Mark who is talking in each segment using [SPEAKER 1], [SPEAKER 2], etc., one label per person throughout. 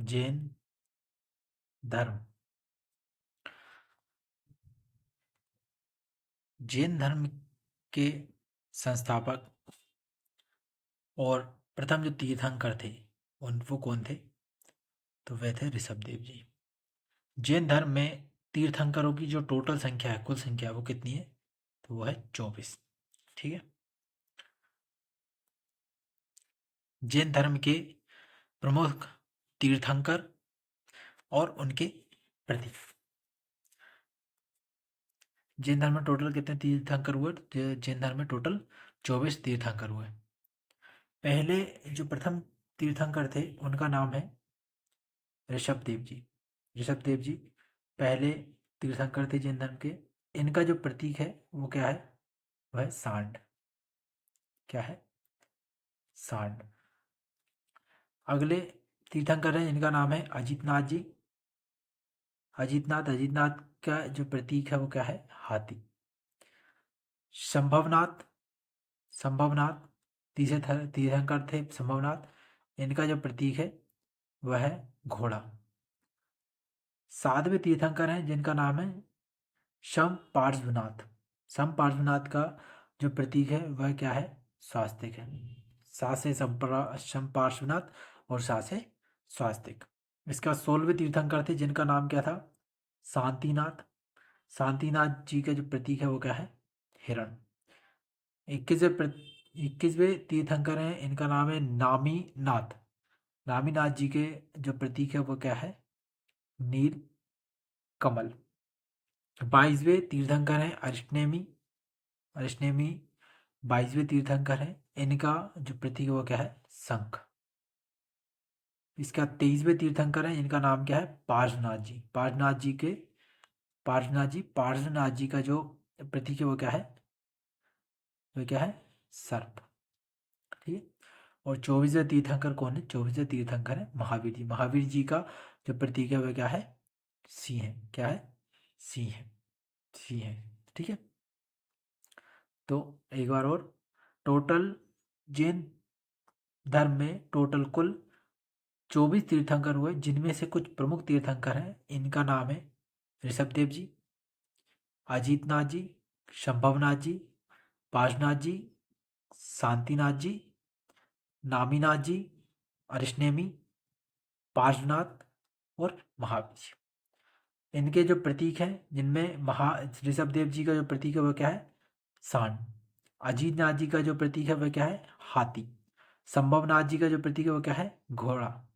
[SPEAKER 1] जैन धर्म। जैन धर्म के संस्थापक और प्रथम जो तीर्थंकर थे वो कौन थे? तो वे थे ऋषभदेव जी। जैन धर्म में तीर्थंकरों की जो टोटल संख्या है, कुल संख्या, वो कितनी है? तो वो है 24। ठीक है। जैन धर्म के प्रमुख तीर्थंकर और उनके प्रतीक। जैन धर्म में टोटल कितने तीर्थंकर हुए? जैन धर्म में टोटल 24 तीर्थंकर हुए। पहले जो प्रथम तीर्थंकर थे उनका नाम है ऋषभदेव जी। ऋषभदेव जी पहले तीर्थंकर थे जैन धर्म के। इनका जो प्रतीक है वो क्या है? वह है सांड। क्या है? सांड। अगले तीर्थंकर हैं, इनका नाम है अजितनाथ जी। अजितनाथ का जो प्रतीक है वो क्या है? हाथी। संभवनाथ। संभवनाथ तीसरे तीर्थंकर थे संभवनाथ। इनका जो प्रतीक है वह है घोड़ा। सातवें तीर्थंकर हैं जिनका नाम है शम पार्श्वनाथ। सम पार्श्वनाथ का जो प्रतीक है वह क्या है? स्वास्तिक है। सा से शम पार्श्वनाथ और सा से स्वास्तिक। इसका 16वें तीर्थंकर थे जिनका नाम क्या था? शांतिनाथ। शांतिनाथ जी का जो प्रतीक है वो क्या है? हिरण। 21वें तीर्थंकर हैं, इनका नाम है नामीनाथ। नामीनाथ जी के जो प्रतीक है वो क्या है? नील कमल। 22वें तीर्थंकर हैं अरिष्टनेमी। अरिष्टनेमी 22वें तीर्थंकर हैं, इनका जो प्रतीक है वो क्या है? शंख। इसका 23वें तीर्थंकर हैं, इनका नाम क्या है? पार्श्वनाथ जी। पार्श्वनाथ जी का जो प्रतीक है वो क्या है? वो क्या है? सर्प। ठीक है। और 24वें तीर्थंकर कौन है? 24वें तीर्थंकर है महावीर जी। महावीर जी का जो प्रतीक है वह क्या है? सिंह है। क्या है? सिंह है। सिंह है। ठीक है। तो एक बार और, टोटल जैन धर्म में टोटल कुल 24 तीर्थंकर हुए, जिनमें से कुछ प्रमुख तीर्थंकर हैं। इनका नाम है ऋषभदेव जी, अजीतनाथ जी, शंभवनाथ जी, पार्शनाथ जी, शांतिनाथ जी, नामीनाथ जी, अरिष्णेमी, पार्श्वनाथ और महावीर जी। इनके जो प्रतीक हैं, जिनमें ऋषभदेव जी का जो प्रतीक है वह क्या है? सांड। अजीतनाथ जी का जो प्रतीक है वह क्या है? हाथी। संभवनाथ जी का जो प्रतीक है वह क्या है? घोड़ा।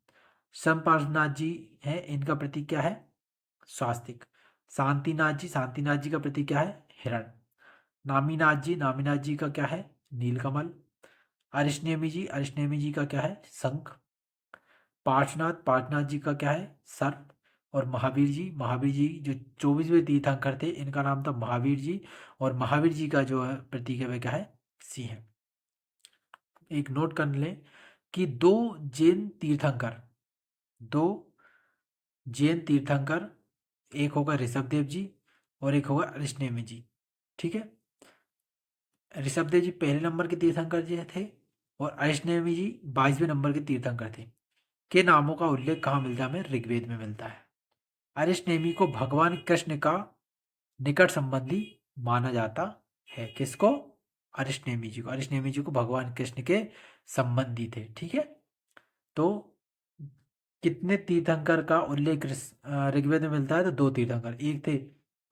[SPEAKER 1] संपार्श्वनाथ जी हैं, इनका प्रतीक क्या है? स्वास्तिक। शांतिनाथ जी का प्रतीक क्या है? हिरण। नामीनाथ जी का क्या है? नीलकमल। अरिष्णेमी जी का क्या है? शंख। पार्श्वनाथ जी का क्या है? सर्प। और महावीर जी जो 24वें तीर्थंकर थे, इनका नाम था महावीर जी। और महावीर जी का जो है प्रतीक है वह क्या है? सिंह। एक नोट कर लें कि दो जैन तीर्थंकर, एक होगा ऋषभदेव जी और एक होगा अरिष्णेमी जी। ठीक है। ऋषभदेव जी पहले नंबर के तीर्थंकर जी थे और अरिष्णेमी जी 22वें नंबर के तीर्थंकर थे। के नामों का उल्लेख कहाँ मिलता है? हमें ऋग्वेद में मिलता है। अरिष्णेमी को भगवान कृष्ण का निकट संबंधी माना जाता है। किसको? अरिष्णेमी जी को। अरिष्णेमी जी को भगवान कृष्ण के संबंधी थे। ठीक है। तो कितने तीर्थंकर का उल्लेख ऋग्वेद में मिलता है? तो दो तीर्थंकर। एक थे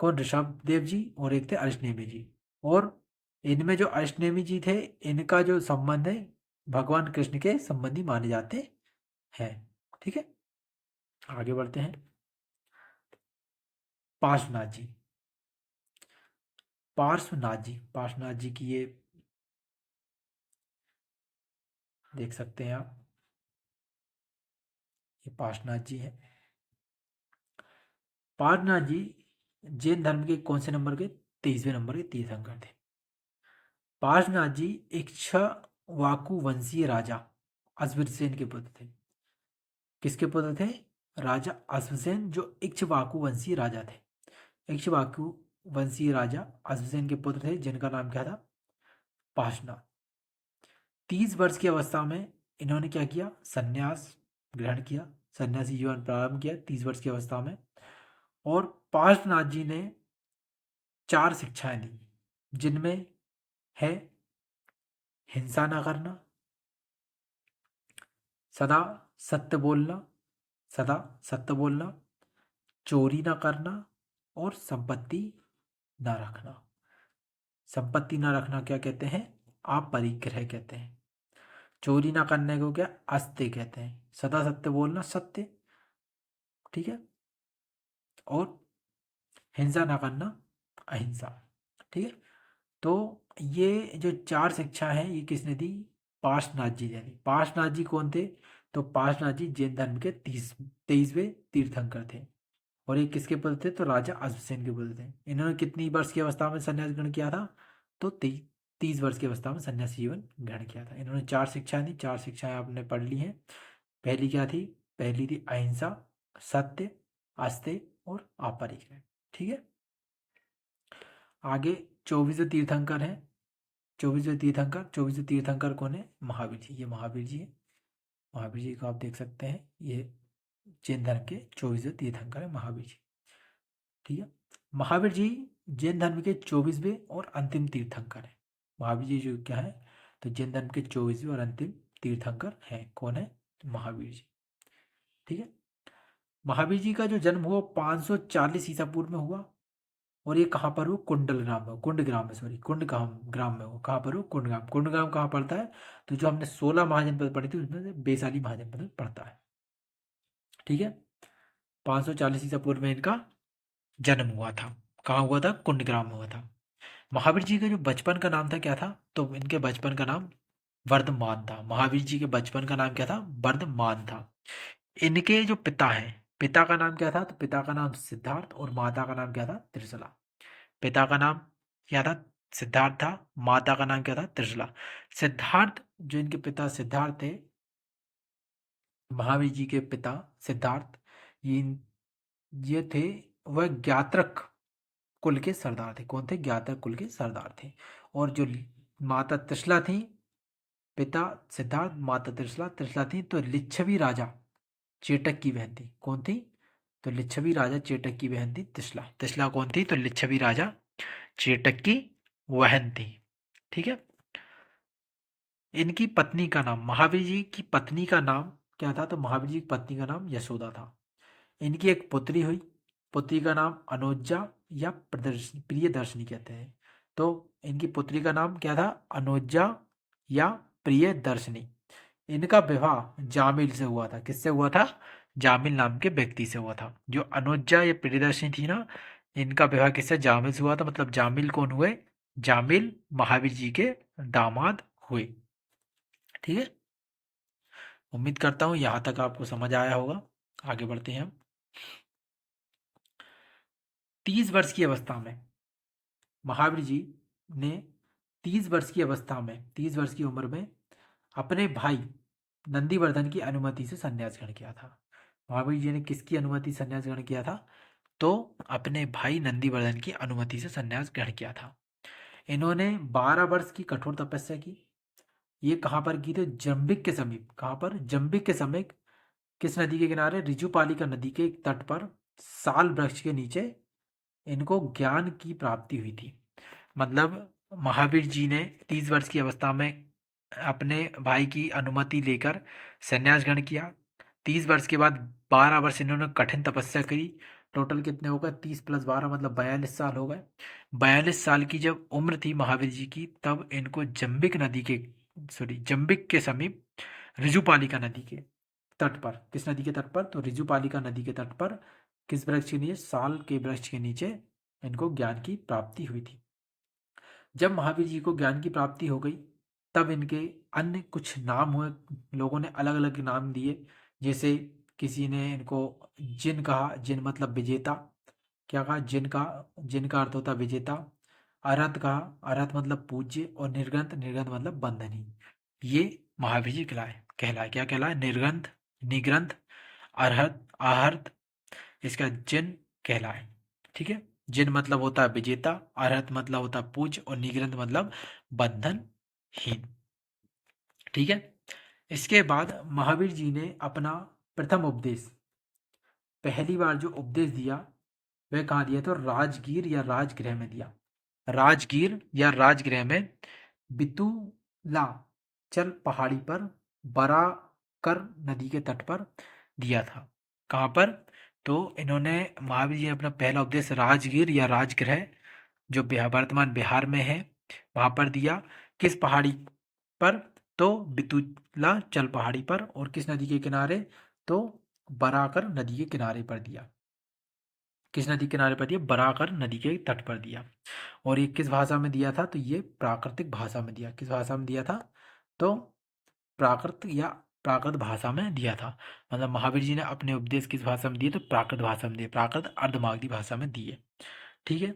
[SPEAKER 1] कौन? ऋषभदेव जी और एक थे अरिष्णेमी जी। और इनमें जो अरिष्णेमी जी थे, इनका जो संबंध है भगवान कृष्ण के संबंधी माने जाते हैं। ठीक है। आगे बढ़ते हैं। पार्श्वनाथ जी। पार्श्वनाथ जी की ये देख सकते हैं आप, ये पार्श्वनाथ जी है। पार्श्वनाथ जी जैन धर्म के कौन से नंबर के? 23वें नंबर के तीर्थंकर थे। पार्श्वनाथ जी इक्ष्वाकु वंशीय राजा अश्वसेन के पुत्र थे। किसके पुत्र थे? राजा अश्वसेन, जो इक्ष्वाकु वंशीय राजा थे। इक्ष्वाकु वंशीय राजा अश्वसेन के पुत्र थे, जिनका नाम क्या था? पार्श्वनाथ। 30 वर्ष की अवस्था में इन्होंने क्या किया? संन्यास ग्रहण किया। सन्यासी जीवन प्रारंभ किया 30 वर्ष की अवस्था में। और पार्श्वनाथ जी ने 4 शिक्षाएं दी, जिनमें है हिंसा न करना, सदा सत्य बोलना, सदा सत्य बोलना, चोरी न करना और संपत्ति न रखना। संपत्ति न रखना क्या कहते हैं? आप परिग्रह कहते हैं। चोरी ना करने को क्या? अस्त्य कहते हैं। सदा सत्य बोलना, सत्य, ठीक है। और हिंसा ना करना, अहिंसा, ठीक है। तो ये जो 4 शिक्षा है ये किसने दी? पार्श्वनाथ जी ने दी। पार्श्वनाथ जी कौन थे? तो पार्श्वनाथ जी जैन धर्म के 23वें तीर्थंकर थे। और ये किसके पुत्र थे? तो राजा अश्वसेन के पुत्र थे। इन्होंने कितनी वर्ष की अवस्था में संन्यास ग्रहण किया था? तो 30 वर्ष की अवस्था में संन्यास जीवन ग्रहण किया था। इन्होंने 4 शिक्षाएं दी। 4 शिक्षाएं आपने पढ़ ली हैं। पहली क्या थी? पहली थी अहिंसा, सत्य, आस्ते और अपरिग्रह, ठीक है। आगे 24वें तीर्थंकर हैं। 24वें तीर्थंकर कौन है? महावीर जी। ये महावीर जी है। महावीर जी को आप देख सकते हैं। ये जैन धर्म के 24वें तीर्थंकर है महावीर जी, ठीक है। महावीर जी जैन धर्म के 24वें और अंतिम तीर्थंकर है। महावीर जी जो क्या है? तो जैन धर्म के 24वें और अंतिम तीर्थंकर हैं। कौन है? महावीर जी, ठीक है। महावीर जी का जो जन्म हुआ 540 ईसा पूर्व में हुआ। और ये कहाँ पर हुआ? कुंडल ग्राम में, कुंड ग्राम में, सॉरी, कुंड ग्राम में हुआ। कहाँ पर हुआ? कुंड ग्राम। कुंड ग्राम कहाँ पड़ता है? तो जो हमने 16 महाजनपद पढ़ी थी उसमें से वैशाली महाजनपद में पड़ता है, ठीक है। 540 ईसा पूर्व में इनका जन्म हुआ था। कहाँ हुआ था? कुंड ग्राम में हुआ था। महावीर जी का जो बचपन का नाम था क्या था? तो इनके बचपन का नाम वर्धमान था। महावीर जी के बचपन का नाम क्या था? वर्धमान था। इनके जो पिता हैं, पिता का नाम क्या था? तो पिता का नाम सिद्धार्थ और माता का नाम क्या था? त्रिशला। पिता का नाम क्या था? सिद्धार्थ था। माता का नाम क्या था? त्रिशला। सिद्धार्थ, जो इनके पिता सिद्धार्थ थे, महावीर जी के पिता सिद्धार्थ, ये ये थे, वह ज्ञात्रक कुल के सरदार थे। कौन थे? ज्ञात्रक कुल के सरदार थे। और जो माता त्रिशला थी, पिता सिद्धार्थ, माता त्रिशला, त्रिशला थी तो लिच्छवी राजा चेटक की बहन थी। कौन थी? तो लिच्छवी राजा चेटक की बहन थी त्रिशला। त्रिशला कौन थी? तो लिच्छवी राजा चेटक की बहन थी, ठीक है। इनकी पत्नी का नाम, महावीर जी की पत्नी का नाम क्या था? तो महावीर जी की पत्नी का नाम यशोदा था। इनकी एक पुत्री हुई। पुत्री का नाम अनोजा या प्रियदर्शनी कहते हैं। तो इनकी पुत्री का नाम क्या था? अनोजा या प्रियदर्शनी। इनका विवाह जामिल से हुआ था। किससे हुआ था? जामिल नाम के व्यक्ति से हुआ था। जो अनुजा या प्रियदर्शनी थी ना, इनका विवाह किससे? जामिल से हुआ था। मतलब जामिल कौन हुए? जामिल महावीर जी के दामाद हुए, ठीक है। उम्मीद करता हूँ यहाँ तक आपको समझ आया होगा। आगे बढ़ते हैं हम। 30 वर्ष की अवस्था में महावीर जी ने 30 वर्ष की अवस्था में, 30 वर्ष की उम्र में अपने भाई नंदीवर्धन की अनुमति से संन्यास ग्रहण किया था। महावीर जी ने किसकी अनुमति से संन्यास ग्रहण किया था? तो अपने भाई नंदीवर्धन की अनुमति से संन्यास ग्रहण किया था। इन्होंने 12 वर्ष की कठोर तपस्या की। ये कहाँ पर की थी? जंबिक के समीप। कहाँ पर? जंबिक के समीप। किस नदी के किनारे? ऋजुपालिका नदी के तट पर साल वृक्ष के नीचे इनको ज्ञान की प्राप्ति हुई थी। मतलब महावीर जी ने 30 वर्ष की अवस्था में अपने भाई की अनुमति लेकर संन्यास ग्रहण किया। 30 वर्ष के बाद 12 वर्ष इन्होंने कठिन तपस्या करी। टोटल कितने हो गए? 30 + 12 मतलब 42 साल हो गए। 42 साल की जब उम्र थी महावीर जी की, तब इनको जंबिक के समीप ऋजुपालिका नदी के तट पर, किस नदी के तट पर? तो ऋजुपालिका नदी के तट पर किस वृक्ष के नीचे? साल के वृक्ष के नीचे इनको ज्ञान की प्राप्ति हुई थी। जब महावीर जी को ज्ञान की प्राप्ति हो गई, तब इनके अन्य कुछ नाम हुए। लोगों ने अलग अलग नाम दिए। जैसे किसी ने इनको जिन कहा। जिन मतलब विजेता। क्या कहा? जिन का। जिन का अर्थ होता है विजेता। अरहत कहा। अरहत मतलब पूज्य। और निर्ग्रंथ, निर्ग्रंथ मतलब बंधनी। ये महावीर जी कहलाए। क्या कहलाए? निर्ग्रंथ, निग्रंथ, अरहत, आहर्त, इसका जिन कहलाए, ठीक है। जिन मतलब होता है विजेता, अरहत मतलब होता है पूज्य, और निग्रंथ मतलब बंधनहीन, ठीक है। इसके बाद महावीर जी ने अपना प्रथम उपदेश, पहली बार जो उपदेश दिया वह कहाँ दिया? तो राजगीर या राजगृह में दिया। राजगीर या राजगृह में बितुला चल पहाड़ी पर बराकर नदी के तट पर दिया था। कहाँ पर? तो इन्होंने महावीर जी ने अपना पहला उपदेश राजगीर या राजगृह जो वर्तमान बिहार में है वहां पर दिया। किस पहाड़ी पर? तो बितुला चल पहाड़ी पर। और किस नदी के किनारे? तो बराकर नदी के किनारे पर दिया। किस नदी के किनारे पर दिया? बराकर नदी के तट पर दिया। और ये किस भाषा में दिया था? तो ये प्राकृतिक भाषा में दिया। किस भाषा में दिया था? तो प्राकृत या प्राकृत भाषा में दिया था। मतलब महावीर जी ने अपने उपदेश किस भाषा में दिए? तो प्राकृत भाषा में दिए, प्राकृत अर्धमागधी भाषा में दिए। ठीक है।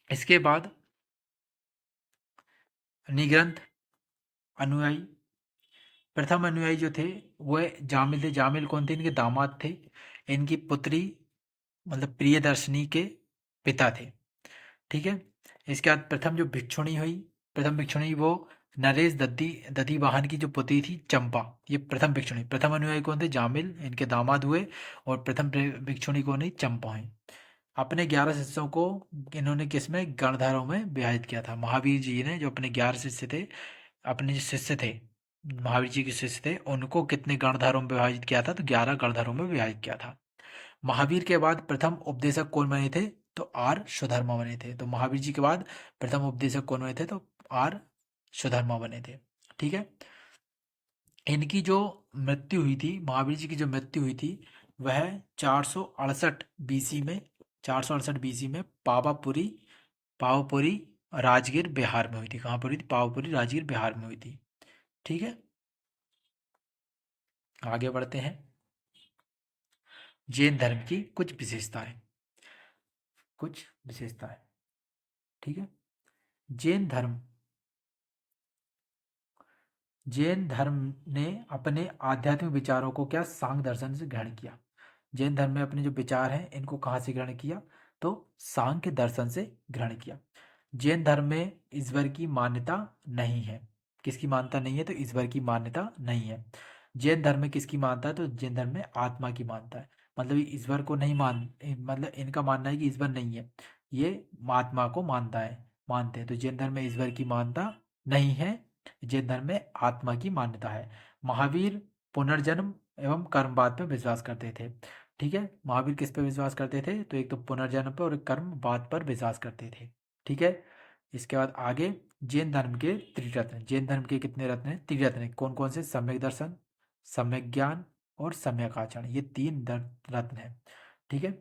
[SPEAKER 1] इसके बाद निग्रंथ अनुयायी, प्रथम अनुयायी जो थे वह जामिल थे। जामिल कौन थे? इनके दामाद थे। इनकी पुत्री मतलब प्रियदर्शनी के पिता थे। ठीक है। इसके बाद प्रथम जो भिक्षुणी हुई, प्रथम भिक्षुणी वो नरेश दत्ती दधी वाहन की जो पुत्री थी चंपा, ये प्रथम भिक्षुणी। प्रथम अनुयायी कौन थे? जामिल, इनके दामाद हुए। और प्रथम भिक्षुणी कौन हुई? चंपा हुई। अपने 11 शिष्यों को इन्होंने किसमें? गणधरों में विभाजित किया था। महावीर जी ने जो अपने 11 शिष्य थे, अपने जो शिष्य थे, महावीर जी के शिष्य थे, उनको कितने गणधरों में विभाजित किया था? तो 11 गणधरों में विभाजित किया था। महावीर के बाद प्रथम उपदेशक कौन बने थे? तो आर सुधर्मा बने थे। तो महावीर जी के बाद प्रथम उपदेशक कौन बने थे? तो आर सुधर्मा बने थे। ठीक है। इनकी जो मृत्यु हुई थी, महावीर जी की जो मृत्यु हुई थी वह 468 बीसी में, 468 बीसी में पावापुरी पावापुरी राजगीर बिहार में हुई थी। कहाँ पर हुई थी? पावापुरी राजगीर बिहार में हुई थी। ठीक है। आगे बढ़ते हैं। जैन धर्म की कुछ विशेषताएं, कुछ विशेषताएं। ठीक है। जैन धर्म, जैन धर्म ने अपने आध्यात्मिक विचारों को क्या? सांख्य दर्शन से ग्रहण किया। जैन धर्म में अपने जो विचार हैं इनको कहाँ से ग्रहण किया? तो सांख्य दर्शन से ग्रहण किया। जैन धर्म में ईश्वर की मान्यता नहीं है। किसकी मान्यता नहीं है? तो ईश्वर की मान्यता नहीं है। जैन धर्म में किसकी मानता है? तो जैन धर्म में आत्मा की मानता है। मतलब ये ईश्वर को नहीं मतलब इनका मानना है कि ईश्वर नहीं है, ये आत्मा को मानता है, मानते हैं। तो जैन धर्म में ईश्वर की मान्यता नहीं है, जैन धर्म में आत्मा की मान्यता है। महावीर पुनर्जन्म एवं कर्मवाद पर विश्वास करते थे। ठीक है। महावीर किस पर विश्वास करते थे? तो एक तो पुनर्जन्म पर और एक कर्मवाद पर विश्वास करते थे। ठीक है। इसके बाद आगे जैन धर्म के त्रिरत्न। जैन धर्म के कितने रत्न हैं? त्रिरत्न हैं। कौन कौन से? सम्यक दर्शन, सम्यक ज्ञान और सम्यक आचरण, ये तीन रत्न हैं। ठीक है।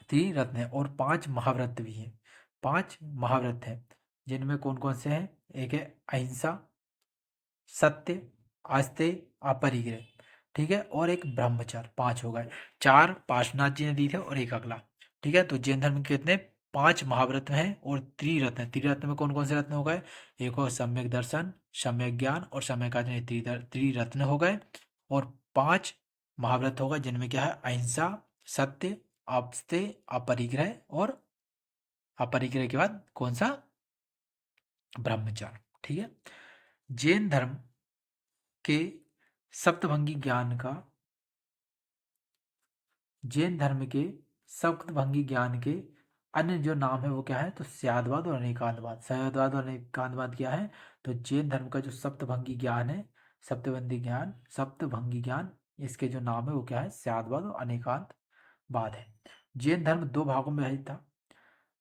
[SPEAKER 1] त्रिरत्न है। और 5 महाव्रत भी हैं। 5 महाव्रत हैं जिनमें कौन कौन से हैं? एक है अहिंसा, सत्य, आस्ते, अपरिग्रह। ठीक है। और एक ब्रह्मचर्य। 5 हो गए। 4 पार्श्वनाथ जी ने दी थे और एक अगला। ठीक है। तो जैन धर्म के कितने? 5 महाव्रत हैं और त्रिरत्न हैं। त्रिरत्न में कौन कौन से रत्न हो गए? एक हो सम्यक दर्शन, सम्यक ज्ञान और सम्यक आचरण, त्रिरत्न हो गए। और 5 महाव्रत हो गए जिनमें क्या है? अहिंसा, सत्य, आस्ते, अपरिग्रह और अपरिग्रह के बाद कौन सा? ब्रह्मचर्य। ठीक है। जैन धर्म के सप्तभंगी ज्ञान का, जैन धर्म के सप्तभंगी ज्ञान के अन्य जो नाम है वो क्या है? तो स्यादवाद और अनेकांतवाद। स्यादवाद और अनेकांतवाद क्या है? तो जैन धर्म का जो सप्तभंगी ज्ञान है, सप्तभंगी ज्ञान, इसके जो नाम है वो क्या है? स्यादवाद और अनेकांतवाद है। जैन धर्म 2 भागों में विभाजित था।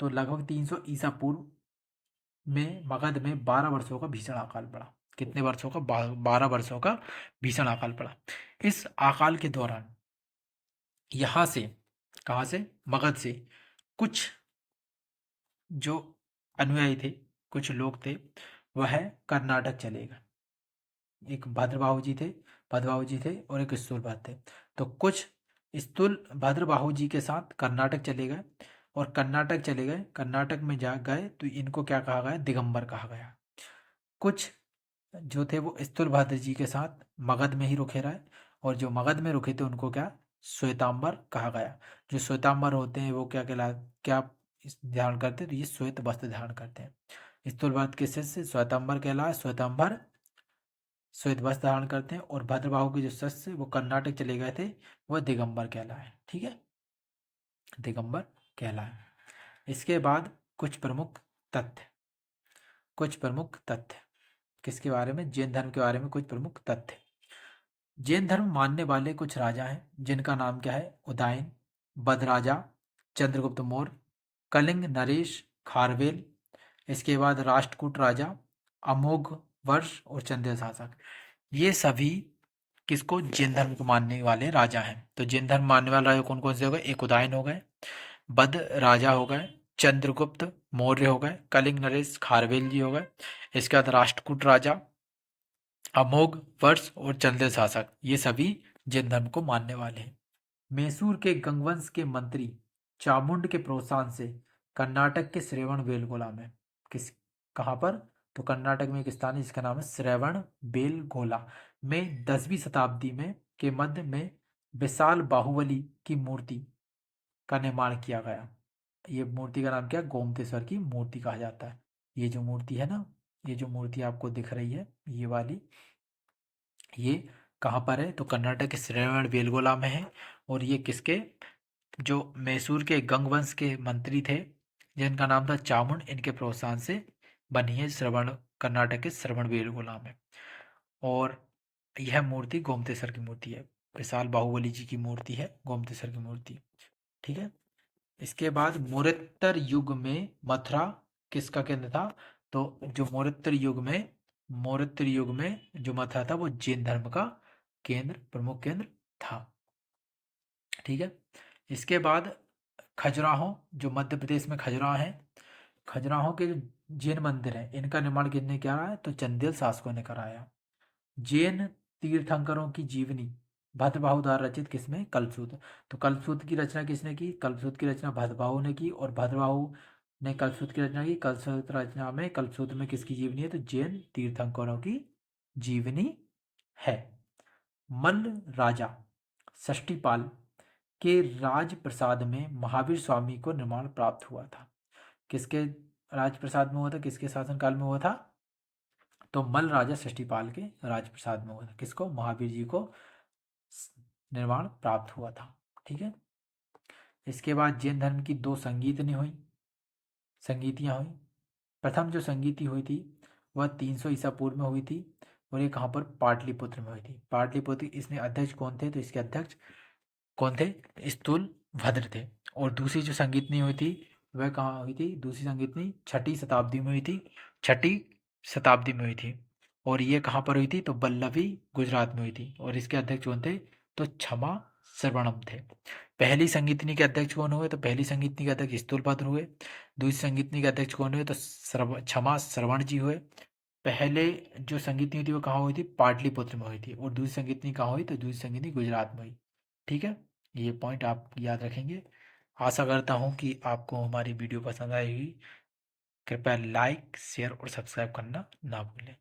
[SPEAKER 1] तो लगभग 300 ईसा पूर्व में मगध में 12 वर्षों का भीषण अकाल पड़ा। कितने वर्षों का? 12 वर्षों का भीषण अकाल पड़ा। इस अकाल के दौरान यहाँ से, कहाँ से? मगध से कुछ जो अनुयायी थे, कुछ लोग थे, वह कर्नाटक चले गए। एक भद्रबाहु जी थे, भद्रबाहु जी थे और एक स्थूलभद्र थे। तो कुछ स्थूल भद्रबाहु जी के साथ कर्नाटक चले गए। और कर्नाटक चले गए, कर्नाटक में जा गए तो इनको क्या कहा गया? दिगंबर कहा गया। कुछ जो थे वो स्थूलभद्र जी के साथ मगध में ही रुके रहे। और जो मगध में रुके थे उनको क्या? श्वेतांबर कहा गया। जो श्वेतांबर होते हैं वो क्या धारण करते हैं? तो ये श्वेत वस्त्र धारण करते हैं। स्थूलभद्र के शिष्य श्वेतांबर कहलाए। श्वेतांबर श्वेत वस्त्र धारण करते हैं, और भद्रबाहु के जो शिष्य वो कर्नाटक चले गए थे वो दिगंबर कहलाए। ठीक है, दिगंबर कहलाए। इसके बाद कुछ प्रमुख तथ्य, किसके बारे में, जैन धर्म के बारे में कुछ प्रमुख तथ्य। जैन धर्म मानने वाले कुछ राजा हैं जिनका नाम क्या है, उदयन, बदराजा, चंद्रगुप्त मौर्य, कलिंग नरेश, खारवेल, इसके बाद राष्ट्रकूट राजा, अमोघ वर्ष और चंदेल शासक। ये सभी किसको, जैन धर्म को मानने वाले राजा हैं। तो जैन धर्म मानने वाले राजा कौन कौन से हो गए, एक उदयन हो गए, बद राजा हो गए, चंद्रगुप्त मौर्य हो गए, कलिंग नरेश खारवेल जी हो गए, इसके बाद राष्ट्रकूट राजा, अमोघ वर्ष और चंदेल शासक, ये सभी जैन धर्म को मानने वाले हैं। मैसूर के गंगवंश के मंत्री चामुंड के प्रोत्साहन से कर्नाटक के श्रवण बेलगोला में, किस, कहाँ पर, तो कर्नाटक में एक स्थान है जिसका नाम है श्रवण बेलगोला में 10वीं शताब्दी में के मध्य में विशाल बाहुबली की मूर्ति का निर्माण किया गया। ये मूर्ति का नाम क्या है, गोमतेश्वर की मूर्ति कहा जाता है। ये जो मूर्ति है ना, ये जो मूर्ति आपको दिख रही है ये वाली, ये कहाँ पर है, तो कर्नाटक के श्रवण बेलगोला में है। और ये किसके, जो मैसूर के गंगवंश के मंत्री थे जिनका नाम था चामुंड, इनके प्रोत्साहन से बनी है श्रवण, कर्नाटक के श्रवण बेलगोला में। और यह मूर्ति गोमतेश्वर की मूर्ति है, विशाल बाहुबली जी की मूर्ति है, गोमतेश्वर की मूर्ति। ठीक है, इसके बाद मौर्योत्तर युग में मथुरा किसका केंद्र था, तो जो मौर्योत्तर युग में जो मथुरा था वो जैन धर्म का केंद्र, प्रमुख केंद्र था। ठीक है, इसके बाद खजुराहो, जो मध्य प्रदेश में खजुराहो है, खजुराहो के जो जैन मंदिर है इनका निर्माण किसने किया है, तो चंदेल शासकों ने कराया। जैन तीर्थंकरों की जीवनी भद्रबाहु द्वारा रचित किसमें, कल्पसूत्र। तो कल्पसूत्र की रचना किसने की, कल्पसूत्र की रचना भद्रबाहु ने की, और भद्रबाहु ने कल्पसूत्र की रचना की। कल्पसूत्र में किसकी जीवनी है, तो जैन तीर्थंकरों की जीवनी है। मल्ल राजा षष्टिपाल के राजप्रसाद में महावीर स्वामी को निर्माण प्राप्त हुआ था। किसके राजप्रसाद में हुआ था, किसके शासनकाल में हुआ था, तो मल्ल राजा षष्टिपाल के राजप्रसाद में हुआ था। किसको, महावीर जी को निर्माण प्राप्त हुआ था। ठीक है, इसके बाद जैन धर्म की दो संगीतियाँ हुई। प्रथम जो संगीति हुई थी वह 300 ईसा पूर्व में हुई थी, और ये कहाँ पर, पाटलिपुत्र में हुई थी। पाटलिपुत्र, इसमें अध्यक्ष कौन थे, तो इसके अध्यक्ष कौन थे, स्थूल भद्र थे। और दूसरी जो संगीतनी हुई थी वह कहाँ हुई थी, दूसरी संगीतनी 6ठी शताब्दी में हुई थी, 6ठी शताब्दी में हुई थी। और ये कहाँ पर हुई थी, तो बल्लभी गुजरात में हुई थी। और इसके अध्यक्ष कौन थे, तो क्षमा श्रवणम थे। पहली संगीतनी के अध्यक्ष कौन हुए, तो पहली संगीतनी के अध्यक्ष स्थूलभद्र हुए। दूसरी संगीतनी के अध्यक्ष कौन हुए, तो क्षमा श्रवण जी हुए। पहले जो संगीतनी थी वो कहाँ हुई थी, पाटलिपुत्र में हुई थी। और दूसरी संगीतनी कहाँ हुई, तो दूसरी संगीतनी गुजरात में हुई। ठीक है, ये पॉइंट आप याद रखेंगे। आशा करता हूँ कि आपको हमारी वीडियो पसंद आएगी। कृपया लाइक, शेयर और सब्सक्राइब करना ना भूलें।